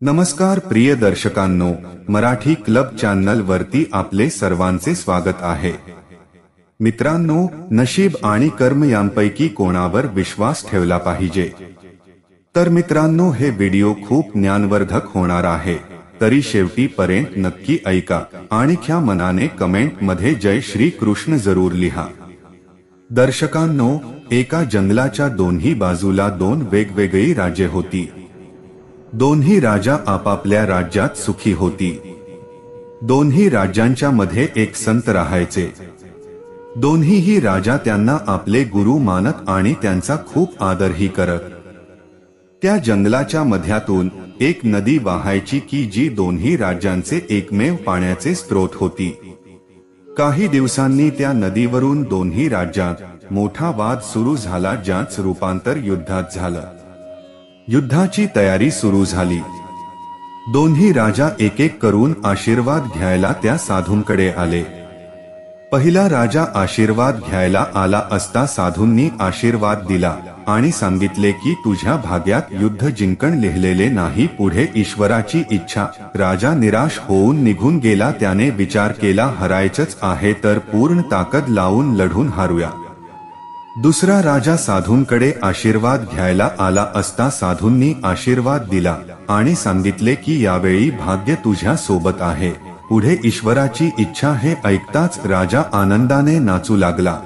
नमस्कार प्रिय दर्शकांनो, Marathi club channel वरती आपले सर्वांचे स्वागत आहे। मित्रांनो, नशीब आणि कर्म यांपैकी कोणावर विश्वास ठेवला पाहिजे? तर मित्रांनो, हे व्हिडिओ खूप ज्ञानवर्धक होणार आहे, तरी शेवटी पर्यंत नक्की ऐका आणि ख्या मनाने कमेंट मध्ये जय श्री कृष्ण जरूर लिहा। दर्शकांनो, एका जंगलाच्या दोन्ही बाजूला दोन वेगवेगळी राज्ये होती। दोन्ही राजा आपापल्या राज्यात सुखी होती। दोन्ही राज्यांच्या मध्ये एक संत राहायचे। दोन्हीही राजा त्यांना आपले गुरु मानत आणि त्यांचा खूप आदरही करत। त्या जंगलाच्या मध्यातून एक नदी वाहायची की जी दोन्ही राज्यांचे एकमेव पाण्याचे स्रोत होती। काही दिवसांनी त्या नदीवरून दोन्ही राज्यात मोठा वाद सुरू झाला, ज्याचं रूपांतर युद्धात झालं। युद्धाची तयारी सुरू झाली। दोन्ही राजा एक एक करून आशीर्वाद घ्यायला त्या साधूंकडे आले। पहिला राजा आशीर्वाद घ्यायला आला असता साधूंनी आशीर्वाद दिला आणि सांगितले की तुझ्या भाग्यात युद्ध जिंकण लिहिलेले नाही, पुढे ईश्वराची इच्छा। राजा निराश होऊन निघून गेला। त्याने विचार केला, हरायचंच आहे तर पूर्ण ताकद लावून लढून हारूया। दुसरा राजा साधूंकडे आशीर्वाद घ्यायला आला असता साधूंनी आशीर्वाद दिला आणि सांगितले की यावेळी भाग्य तुझ्या सोबत आहे, पुढे ईश्वराची इच्छा। हे ऐकताच राजा आनंदाने नाचू लागला।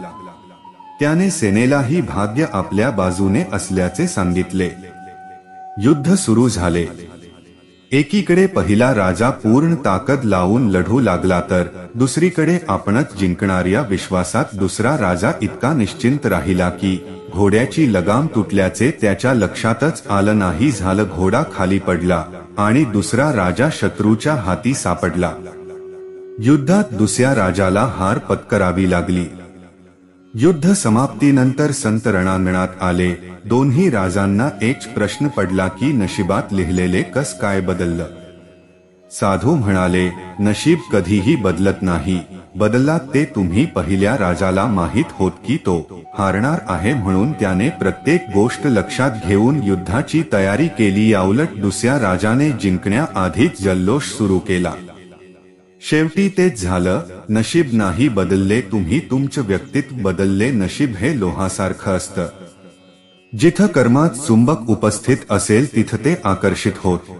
त्याने सेनेलाही भाग्य आपल्या बाजूने असल्याचे सांगितले। युद्ध सुरू झाले। एकीकडे पहिला राजा पूर्ण ताकद लावून लढू लागला, तर दुसरीकडे आपणच जिंकणाऱ्या विश्वासात दुसरा राजा इतका निश्चिंत राहिला की घोड्याची लगाम तुटल्याचे त्याच्या लक्षातच आलं नाही। झालं, घोडा खाली पडला आणि दुसरा राजा शत्रूच्या हाती सापडला। युद्धात दुसऱ्या राजाला हार पत्करावी लागली। युद्ध समाप्तीनंतर संत रणांगणात आले। दोन्ही राजांना एक प्रश्न पडला की नशिबात लिहिलेले कस काय बदललं? साधू म्हणाले, नशीब कधीही बदलत नाही, बदलला ते तुम्ही। पहिल्या राजाला माहित होत की तो हारणार आहे, म्हणून त्याने प्रत्येक गोष्ट लक्षात घेऊन युद्धाची तयारी केली। याउलट दुसऱ्या राजाने जिंकण्याआधीच जल्लोष सुरू केला। शेवटी तेच झालं। नशीब नाही बदलले तुम्ही, तुमचं व्यक्तित्व बदलले। नशीब हे लोहासारखं असतं, जिथं कर्मात चुंबक उपस्थित असेल तिथं ते आकर्षित होत।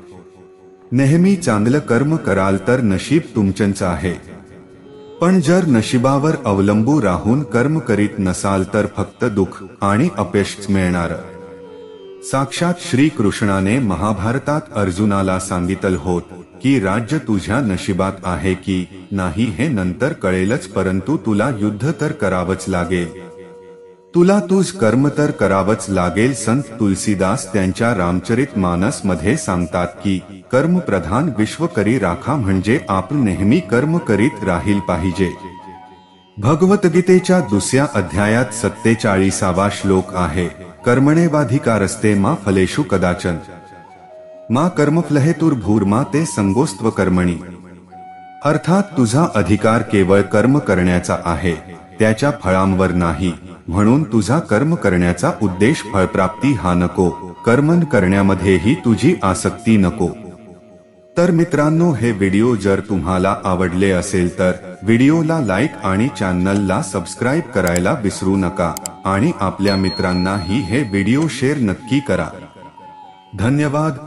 नेहमी चांगलं कर्म कराल तर नशीब तुमचंच आहे, पण जर नशिबावर अवलंबून राहून कर्म करीत नसाल तर फक्त दुःख आणि अपयश मिळणार। साक्षात श्री कृष्णाने महाभारतात अर्जुनाला सांगितलं होत की राज्य तुझ्या नशिबात आहे की नाही हे नंतर कळेलच, परंतु तुला युद्ध तर करावंच लागेल, तुला तुझ कर्म तर करावंच लागेल। संत तुलसीदास त्यांच्या रामचरित मानस मध्ये सांगतात की कर्म प्रधान विश्व करी राखा, म्हणजे आपण नेहमी कर्म करीत राहील पाहिजे। भगवद्गीतेच्या दुसऱ्या अध्यायात 47वा श्लोक आहे, कर्मण्येवाधिकारस्ते मा फलेषु कदाचन मा कर्मफलहेतुर्भूर्मा ते संगोस्त्व कर्मणी। अर्थात तुझा अधिकार केवळ कर्म करण्याचा आहे, त्याच्या फळांवर नाही, म्हणून तुझा कर्म करण्याचा उद्देश फळप्राप्ती हा नको, कर्म करण्यामध्येही तुझी आसक्ती नको। तर मित्रांनो, हे व्हिडिओ जर तुम्हाला आवडले असेल तर व्हिडिओला लाईक आणि चॅनलला सबस्क्राईब करायला विसरू नका आणि आपल्या मित्रांनाही हे व्हिडिओ शेअर नक्की करा। धन्यवाद।